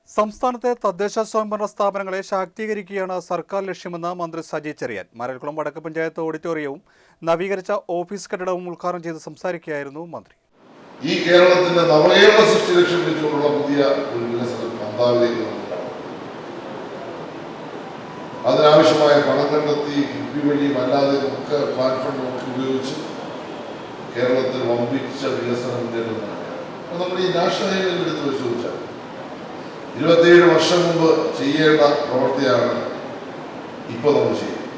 സംസ്ഥാനത്തെ തദ്ദേശ സ്വയംഭരണ സ്ഥാപനങ്ങളെ ശാക്തീകരിക്കുകയാണ് സർക്കാർ ലക്ഷ്യമെന്ന് മന്ത്രി സജി ചെറിയാൻ മരക്കുളം വടക്ക് പഞ്ചായത്ത് ഓഡിറ്റോറിയവും നവീകരിച്ച ഓഫീസ് കെട്ടിടവും ഉദ്ഘാടനം ചെയ്ത് സംസാരിക്കുകയായിരുന്നു മന്ത്രി. ഈ കേരളത്തിന്റെ നവകേരള സൃഷ്ടി ലക്ഷ്യം വെച്ചുകൊണ്ടുള്ള പുതിയ ഒരു വികസനം പന്താവിലേക്ക് അതിനാവശ്യമായ പണം കണ്ടെത്തി കിഫ്ബി വഴിയും അല്ലാതെ ഒക്കെ പ്ലാറ്റ്ഫോം നോക്കി ഉപയോഗിച്ച് കേരളത്തിൽ വമ്പിച്ച വികസനം മുന്നേറുന്നതാണ്. നമ്മൾ ഈ നാഷണൽ ഹൈവേയിൽ എടുത്ത് പരിശോധിച്ചാൽ 27 വർഷം മുമ്പ് ചെയ്യേണ്ട പ്രവൃത്തിയാണ് ഇപ്പോൾ നമ്മൾ ചെയ്യുന്നത്.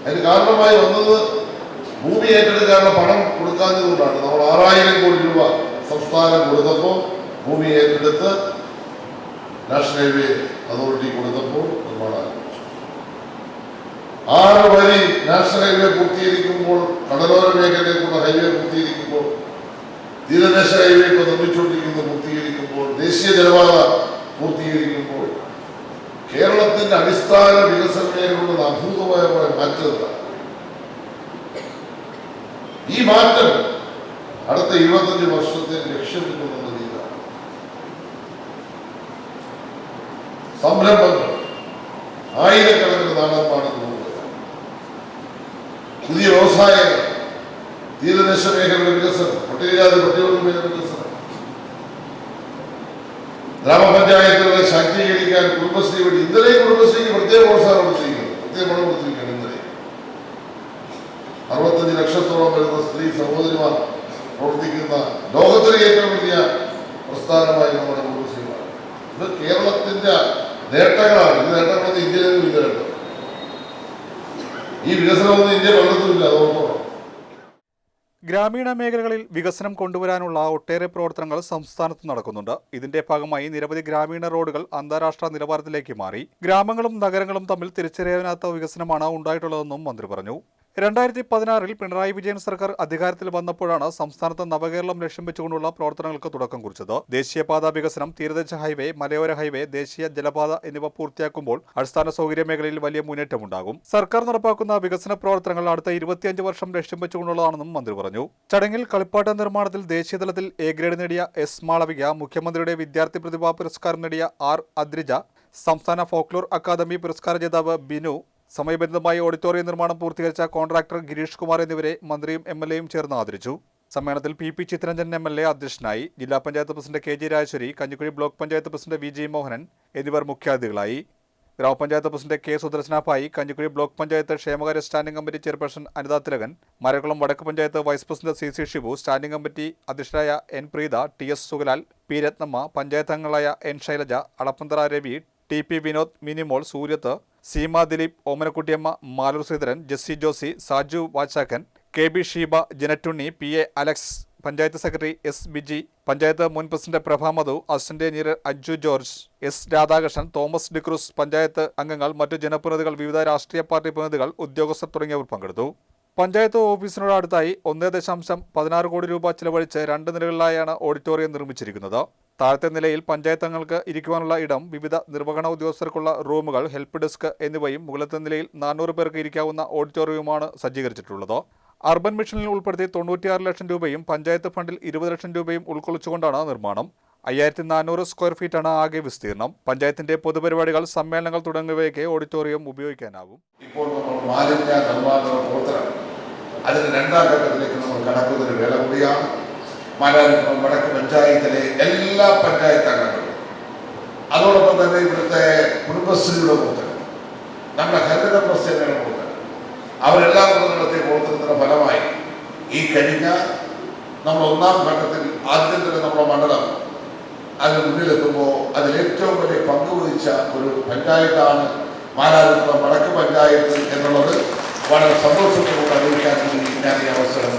അതിന് കാരണമായി വന്നത് ഭൂമി ഏറ്റെടുക്കാനുള്ള പണം കൊടുക്കാത്തതുകൊണ്ടാണ്. നമ്മൾ 6000 കോടി രൂപ സംസ്ഥാനം കൊടുത്തപ്പോൾ ഭൂമി ഏറ്റെടുത്ത് നാഷണൽ ഹൈവേ അതോറിറ്റി കൊടുത്തപ്പോൾ നിർമ്മാണം ആരംഭിച്ചു. 6 വരി നാഷണൽ ഹൈവേ പൂർത്തീകരിക്കുമ്പോൾ, കടലോര മേഖലയിലേക്കുള്ള ഹൈവേ പൂർത്തീകരിക്കുമ്പോൾ, തീരദേശ ഹൈവേ ഇപ്പോൾ നിർമ്മിച്ചുകൊണ്ടിരിക്കുന്നത് പൂർത്തീകരിക്കുമ്പോൾ, ദേശീയ ജലപാത പൂർത്തീകരിക്കുമ്പോൾ കേരളത്തിന്റെ അടിസ്ഥാന വികസന മേഖലകളുടെ അഭൂതമായ മാറ്റം. ഈ മാറ്റം അടുത്ത 25 വർഷത്തെ ലക്ഷ്യം വെക്കുന്ന രീതിയിലാണ്. സംരംഭങ്ങൾ ആയിരക്കണക്കിന് നാടകമാണ് പുതിയ വ്യവസായങ്ങൾ, തീരദേശ മേഖലയുടെ വികസനം, പട്ടികജാതി പട്ടികവർഗ മേഖലയുടെ വികസനം, ഗ്രാമപഞ്ചായത്തുകളെ ശാക്തീകരിക്കാൻ കുടുംബശ്രീ വഴി ഇന്നലെയും കുടുംബശ്രീക്ക് പ്രത്യേക പ്രോത്സാഹനം കൊടുത്തിരിക്കുന്നു, പ്രത്യേക പണം കൊടുത്തിരിക്കുകയാണ്. ഇന്നലെ 65 ലക്ഷത്തോളം വരുന്ന സ്ത്രീ സഹോദരിമാർ പ്രവർത്തിക്കുന്ന ലോകത്തിലെ ഏറ്റവും വലിയ പ്രസ്ഥാനമായി നമ്മുടെ കുടുംബശ്രീമാണ്. ഇത് കേരളത്തിന്റെ നേട്ടങ്ങളാണ്. ഈ നേട്ടങ്ങളൊന്നും ഇന്ത്യയിലും ഇല്ല. ഈ വികസനമൊന്നും ഇന്ത്യ പലർത്തുമില്ല. അതോടൊപ്പം ഗ്രാമീണ മേഖലകളിൽ വികസനം കൊണ്ടുവരാനുള്ള ഒട്ടേറെ പ്രവർത്തനങ്ങൾ സംസ്ഥാനത്ത് നടക്കുന്നുണ്ട്. ഇതിന്റെ ഭാഗമായി നിരവധി ഗ്രാമീണ റോഡുകൾ അന്താരാഷ്ട്ര നിലവാരത്തിലേക്ക് മാറി. ഗ്രാമങ്ങളും നഗരങ്ങളും തമ്മിൽ തിരിച്ചറിയാനാത്ത വികസനമാണ് ഉണ്ടായിട്ടുള്ളതെന്നും മന്ത്രി പറഞ്ഞു. 2016-ൽ പിണറായി വിജയൻ സർക്കാർ അധികാരത്തിൽ വന്നപ്പോഴാണ് സംസ്ഥാനത്ത് നവകേരളം ലക്ഷ്യം വെച്ചുകൊണ്ടുള്ള പ്രവർത്തനങ്ങൾക്ക് തുടക്കം കുറിച്ചത്. ദേശീയപാത വികസനം, തീരദേശ ഹൈവേ, മലയോര ഹൈവേ, ദേശീയ ജലപാത എന്നിവ പൂർത്തിയാക്കുമ്പോൾ അടിസ്ഥാന സൗകര്യ മേഖലയിൽ വലിയ മുന്നേറ്റമുണ്ടാകും. സർക്കാർ നടപ്പാക്കുന്ന വികസന പ്രവർത്തനങ്ങൾ അടുത്ത 25 വർഷം ലക്ഷ്യം വെച്ചുകൊണ്ടുള്ളതാണെന്നും മന്ത്രി പറഞ്ഞു. ചടങ്ങിൽ കളിപ്പാട്ട നിർമ്മാണത്തിൽ ദേശീയതലത്തിൽ എ ഗ്രേഡ് നേടിയ എസ് മാളവിക, മുഖ്യമന്ത്രിയുടെ വിദ്യാർത്ഥി പ്രതിഭാ പുരസ്കാരം നേടിയ ആർ അദ്രിജ, സംസ്ഥാന ഫോക്ലോർ അക്കാദമി പുരസ്കാര ജേതാവ് ബിനു, സമയബന്ധിതമായി ഓഡിറ്റോറിയം നിർമ്മാണം പൂർത്തീകരിച്ച കോൺട്രാക്ടർ ഗിരീഷ് കുമാർ എന്നിവരെ മന്ത്രിയും MLAയും ചേർന്ന് ആദരിച്ചു. സമ്മേളനത്തിൽ PP ചിത്തരഞ്ജൻ MLA അധ്യക്ഷനായി. ജില്ലാ panchayat president KG Rajeshwari, Kanjikuzhi block panchayat president VG Mohanan എന്നിവർ മുഖ്യാതിഥികളായി. ഗ്രാമപഞ്ചായത്ത് president K Sudarsanabhai, Kanjikuzhi block panchayat ക്ഷേമകാര്യ standing committee chairperson Anitha Thilakan, Marakkulam വടക്ക് panchayat vice president CC Shibu, standing committee അധ്യക്ഷരായ N Preetha, TS Sugalal, P Rathnamma, panchayat അംഗങ്ങളായ N Shailaja, Alappanthara Ravi, TP Vinod, Minimol, Sooryath, Seema Dileep, Omanakuttiyamma, Maloor Sreedharan, Jessy Josy, Saju Vachakkan, KB Sheeba, Janattunni, PA Alex, panchayat secretary S Biji, panchayat മുൻ president Prabha Madhu, assistant engineer Ajju George, S Radhakrishnan, Thomas D'Cruz, panchayat അംഗങ്ങൾ, മറ്റു ജനപ്രതിനിധികൾ, വിവിധ രാഷ്ട്രീയ പാർട്ടി പ്രതിനിധികൾ, ഉദ്യോഗസ്ഥർ തുടങ്ങിയവർ പങ്കെടുത്തു. പഞ്ചായത്ത് ഓഫീസിനോട് അടുത്തായി 1.16 കോടി രൂപ ചിലവഴിച്ച് 2 നിലകളിലായാണ് ഓഡിറ്റോറിയം നിർമ്മിച്ചിരിക്കുന്നത്. താഴത്തെ നിലയിൽ പഞ്ചായത്ത് അംഗങ്ങൾക്ക് ഇരിക്കുവാനുള്ള ഇടം, വിവിധ നിർവഹണ ഉദ്യോഗസ്ഥർക്കുള്ള റൂമുകൾ, ഹെൽപ്പ് ഡെസ്ക് എന്നിവയും മുകളിലത്തെ നിലയിൽ 400 പേർക്ക് ഇരിക്കാവുന്ന ഓഡിറ്റോറിയവുമാണ് സജ്ജീകരിച്ചിട്ടുള്ളത്. അർബൻ മിഷനിൽ ഉൾപ്പെടുത്തി 96 ലക്ഷം രൂപയും പഞ്ചായത്ത് ഫണ്ടിൽ 20 ലക്ഷം രൂപയും ഉൾക്കൊള്ളിച്ചുകൊണ്ടാണ് നിർമ്മാണം. 5400 സ്ക്വയർ ഫീറ്റാണ് ആകെ വിസ്തീർണം. പഞ്ചായത്തിന്റെ പൊതുപരിപാടികൾ, സമ്മേളനങ്ങൾ തുടങ്ങിയവയ്ക്ക് ഓഡിറ്റോറിയം ഉപയോഗിക്കാനാവും. ഇപ്പോൾ നമ്മൾ മാലിന്യ നിർമ്മാർജ്ജന പ്രവർത്തനം അതിന് 2ാം ഘട്ടത്തിലേക്ക് നമ്മൾ കടക്കുന്നൊരു വേല കൂടിയാണ്. മലപ്പുറം വടക്ക് പഞ്ചായത്തിലെ എല്ലാ പഞ്ചായത്ത് അംഗങ്ങളും, അതോടൊപ്പം തന്നെ ഇവിടുത്തെ കുടുംബശ്രീയുടെ പ്രവർത്തനം, നമ്മുടെ ഹരിത പ്രവർത്തനങ്ങളുടെ പ്രവർത്തനം, അവരെല്ലാം കൂടെ നടത്തിയ പ്രവർത്തനത്തിന്റെ ഫലമായി ഈ കഴിഞ്ഞ നമ്മൾ 1ാം ഘട്ടത്തിൽ ആദ്യം തന്നെ നമ്മുടെ മണ്ഡലം അതിന് മുന്നിലെത്തുമ്പോൾ അതിൽ ഏറ്റവും വലിയ പങ്കുവഹിച്ച ഒരു പഞ്ചായത്താണ് മാലാപുരം വടക്ക് പഞ്ചായത്ത് എന്നുള്ളത് വളരെ സന്തോഷത്തോടെ അറിയിക്കാൻ വേണ്ടി ഞാൻ ഈ അവസരം